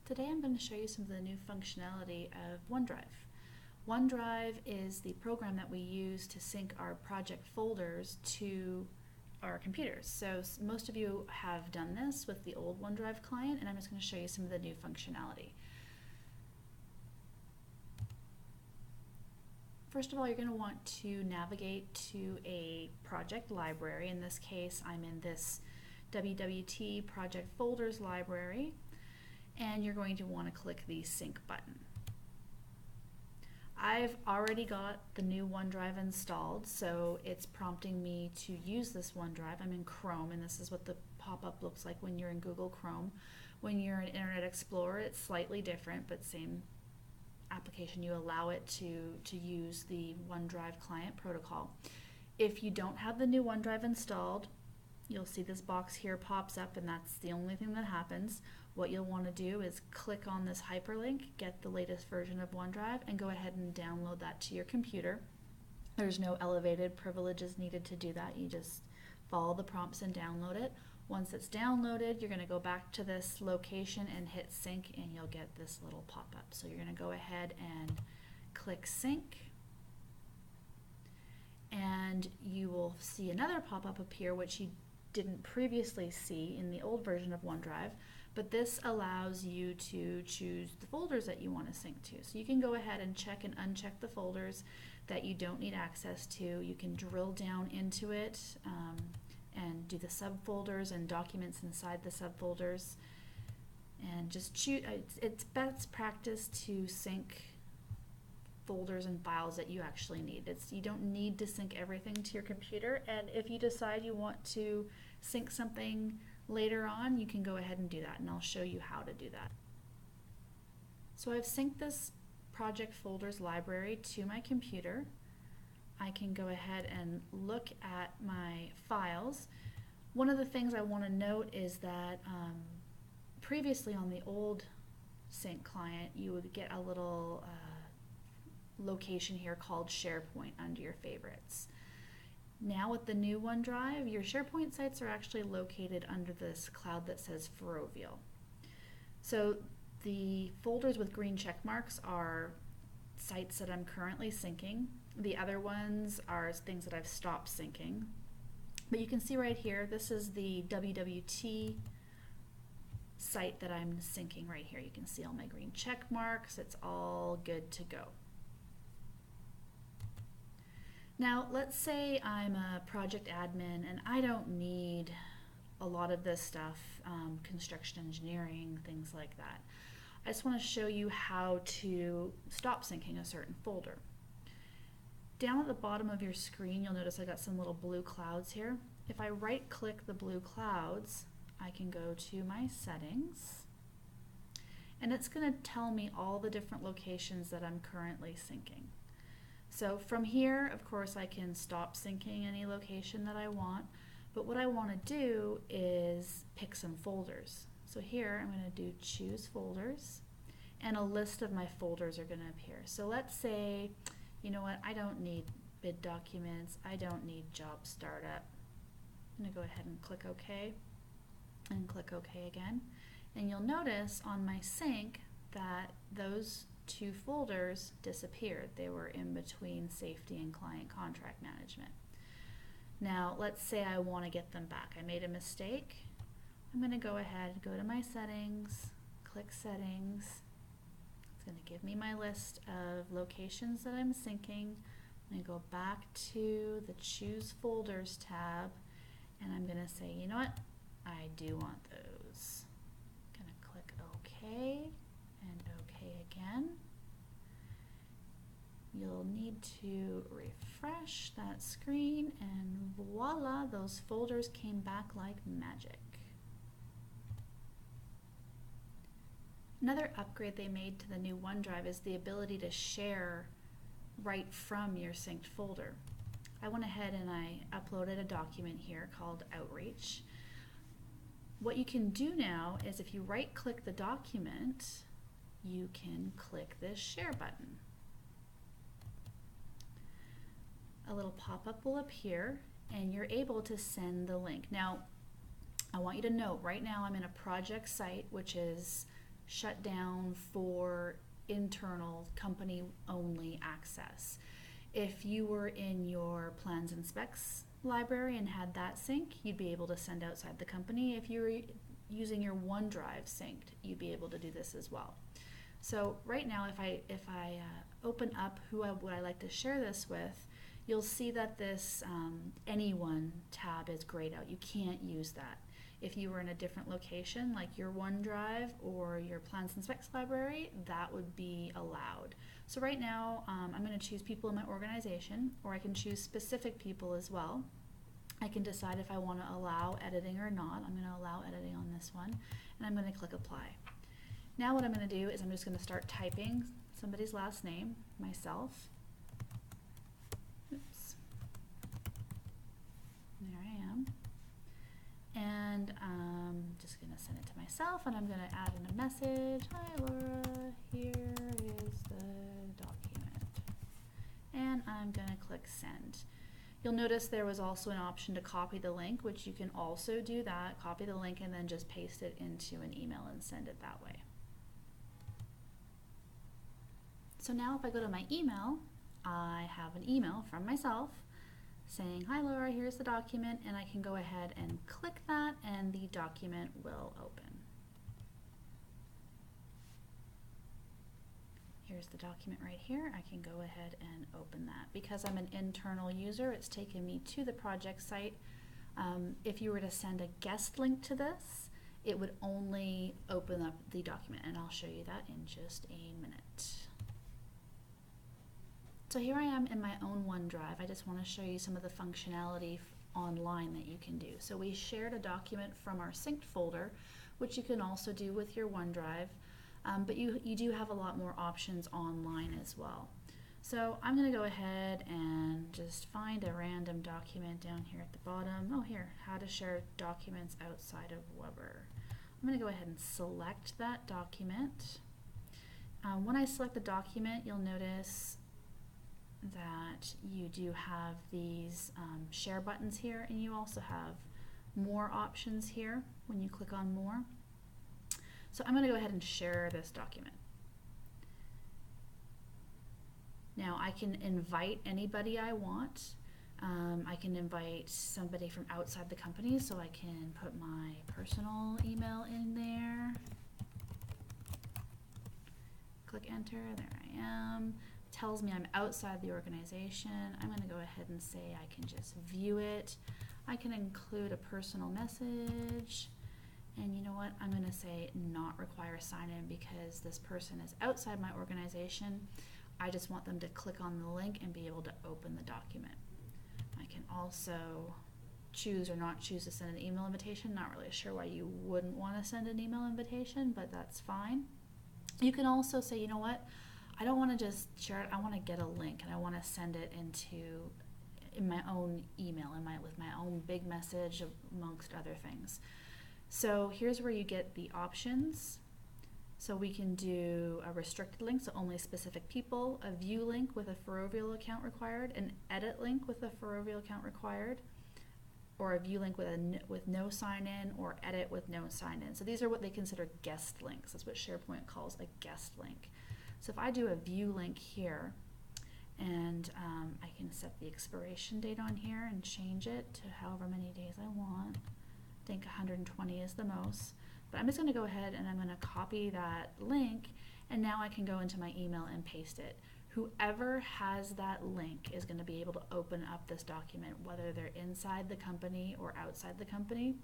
Today I'm going to show you some of the new functionality of OneDrive. OneDrive is the program that we use to sync our project folders to our computers. So most of you have done this with the old OneDrive client, and I'm just going to show you some of the new functionality. First of all, you're going to want to navigate to a project library. In this case, I'm in this WWT project folders library, and you're going to want to click the sync button. I've already got the new OneDrive installed, so it's prompting me to use this OneDrive. I'm in Chrome, and this is what the pop-up looks like when you're in Google Chrome. When you're in Internet Explorer, it's slightly different, but same application. You allow it to use the OneDrive client protocol. If you don't have the new OneDrive installed, you'll see this box here pops up, and that's the only thing that happens. What you'll want to do is click on this hyperlink, get the latest version of OneDrive, and go ahead and download that to your computer. There's no elevated privileges needed to do that. You just follow the prompts and download it. Once it's downloaded, you're going to go back to this location and hit sync, and you'll get this little pop-up. So you're going to go ahead and click sync, and you will see another pop-up appear which you didn't previously see in the old version of OneDrive, but this allows you to choose the folders that you want to sync to. So you can go ahead and check and uncheck the folders that you don't need access to. You can drill down into it and do the subfolders and documents inside the subfolders, and just choose. It's best practice to sync folders and files that you actually need. You don't need to sync everything to your computer, and if you decide you want to sync something later on, you can go ahead and do that, and I'll show you how to do that. So I've synced this project folders library to my computer. I can go ahead and look at my files. One of the things I want to note is that previously on the old sync client, you would get a little location here called SharePoint under your favorites. Now with the new OneDrive, your SharePoint sites are actually located under this cloud that says Ferrovial. So the folders with green check marks are sites that I'm currently syncing. The other ones are things that I've stopped syncing. But you can see right here, this is the WWT site that I'm syncing right here. You can see all my green check marks. It's all good to go. Now, let's say I'm a project admin and I don't need a lot of this stuff, construction engineering, things like that. I just want to show you how to stop syncing a certain folder. Down at the bottom of your screen, you'll notice I got some little blue clouds here. If I right-click the blue clouds, I can go to my settings, and it's going to tell me all the different locations that I'm currently syncing. So from here, of course, I can stop syncing any location that I want, but what I want to do is pick some folders. So here I'm going to do choose folders, and a list of my folders are going to appear. So let's say, you know what, I don't need bid documents, I don't need job startup. I'm going to go ahead and click OK, and click OK again. And you'll notice on my sync that those two folders disappeared. They were in between safety and client contract management. Now let's say I want to get them back. I made a mistake. I'm going to go ahead, go to my settings, click settings. It's going to give me my list of locations that I'm syncing. I'm going to go back to the choose folders tab, and I'm going to say, you know what, I do want those. I'm going to click OK and OK again. You'll need to refresh that screen, and voila, those folders came back like magic. Another upgrade they made to the new OneDrive is the ability to share right from your synced folder. I went ahead and I uploaded a document here called Outreach. What you can do now is if you right-click the document, you can click this share button. A little pop-up will appear, and you're able to send the link. Now, I want you to note, right now I'm in a project site, which is shut down for internal company only access. If you were in your plans and specs library and had that sync, you'd be able to send outside the company. If you were using your OneDrive synced, you'd be able to do this as well. So right now, if I open up who would I like to share this with, you'll see that this Anyone tab is grayed out. You can't use that. If you were in a different location, like your OneDrive or your Plans and Specs library, that would be allowed. So right now, I'm going to choose people in my organization, or I can choose specific people as well. I can decide if I want to allow editing or not. I'm going to allow editing on this one, and I'm going to click Apply. Now what I'm going to do is I'm just going to start typing somebody's last name, myself. Oops. There I am. And I'm just going to send it to myself, and I'm going to add in a message. Hi Laura, here is the document. And I'm going to click send. You'll notice there was also an option to copy the link, which you can also do that. Copy the link and then just paste it into an email and send it that way. So now if I go to my email, I have an email from myself saying, hi Laura, here's the document, and I can go ahead and click that and the document will open. Here's the document right here. I can go ahead and open that. Because I'm an internal user, it's taken me to the project site. If you were to send a guest link to this, it would only open up the document, and I'll show you that in just a minute. So here I am in my own OneDrive. I just want to show you some of the functionality online that you can do. So we shared a document from our synced folder, which you can also do with your OneDrive, but you do have a lot more options online as well. So I'm going to go ahead and just find a random document down here at the bottom. Oh, here, how to share documents outside of Weber. I'm going to go ahead and select that document. When I select the document, you'll notice that you do have these share buttons here, and you also have more options here when you click on more. So I'm going to go ahead and share this document. Now I can invite anybody I want. I can invite somebody from outside the company, so I can put my personal email in there. Click enter, there I am. Tells me I'm outside the organization. I'm going to go ahead and say I can just view it. I can include a personal message, and you know what, I'm going to say not require sign-in because this person is outside my organization. I just want them to click on the link and be able to open the document. I can also choose or not choose to send an email invitation. Not really sure why you wouldn't want to send an email invitation, but that's fine. You can also say, you know what, I don't want to just share it. I want to get a link, and I want to send it in my own email, with my own big message amongst other things. So here's where you get the options. So we can do a restricted link, so only specific people, a view link with a Ferrovial account required, an edit link with a Ferrovial account required, or a view link with no sign-in, or edit with no sign-in. So these are what they consider guest links. That's what SharePoint calls a guest link. So if I do a view link here, and I can set the expiration date on here and change it to however many days I want. I think 120 is the most. But I'm just going to go ahead and I'm going to copy that link, and now I can go into my email and paste it. Whoever has that link is going to be able to open up this document, whether they're inside the company or outside the company.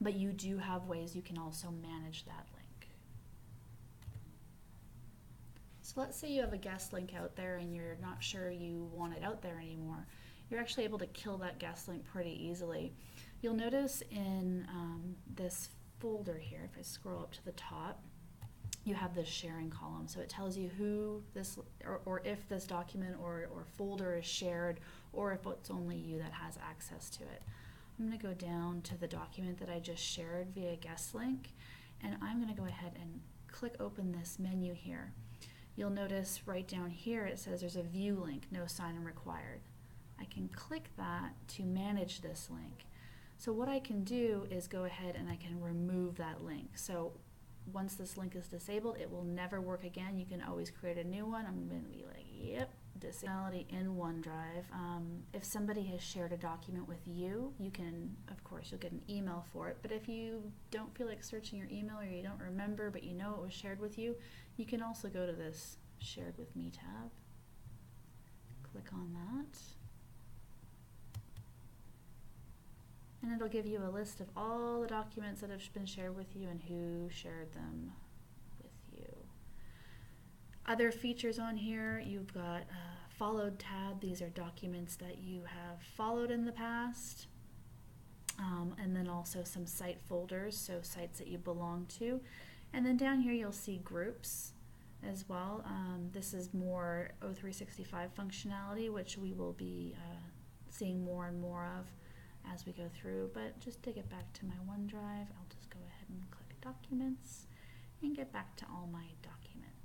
But you do have ways you can also manage that link. So let's say you have a guest link out there and you're not sure you want it out there anymore. You're actually able to kill that guest link pretty easily. You'll notice in this folder here, if I scroll up to the top, you have this sharing column. So it tells you who this, or if this document or folder is shared, or if it's only you that has access to it. I'm going to go down to the document that I just shared via guest link, and I'm going to go ahead and click open this menu here. You'll notice right down here it says there's a view link, no sign-in required. I can click that to manage this link. So what I can do is go ahead and I can remove that link. So once this link is disabled, it will never work again. You can always create a new one. I'm going to be like, yep, disability in OneDrive. If somebody has shared a document with you, you can, of course, you'll get an email for it. But if you don't feel like searching your email or you don't remember, but you know it was shared with you, you can also go to this Shared with Me tab. Click on that. And it'll give you a list of all the documents that have been shared with you and who shared them with you. Other features on here, you've got a followed tab. These are documents that you have followed in the past. And then also some site folders, so sites that you belong to. And then down here you'll see groups as well. This is more O365 functionality, which we will be seeing more and more of as we go through. But just to get back to my OneDrive, I'll just go ahead and click Documents and get back to all my documents.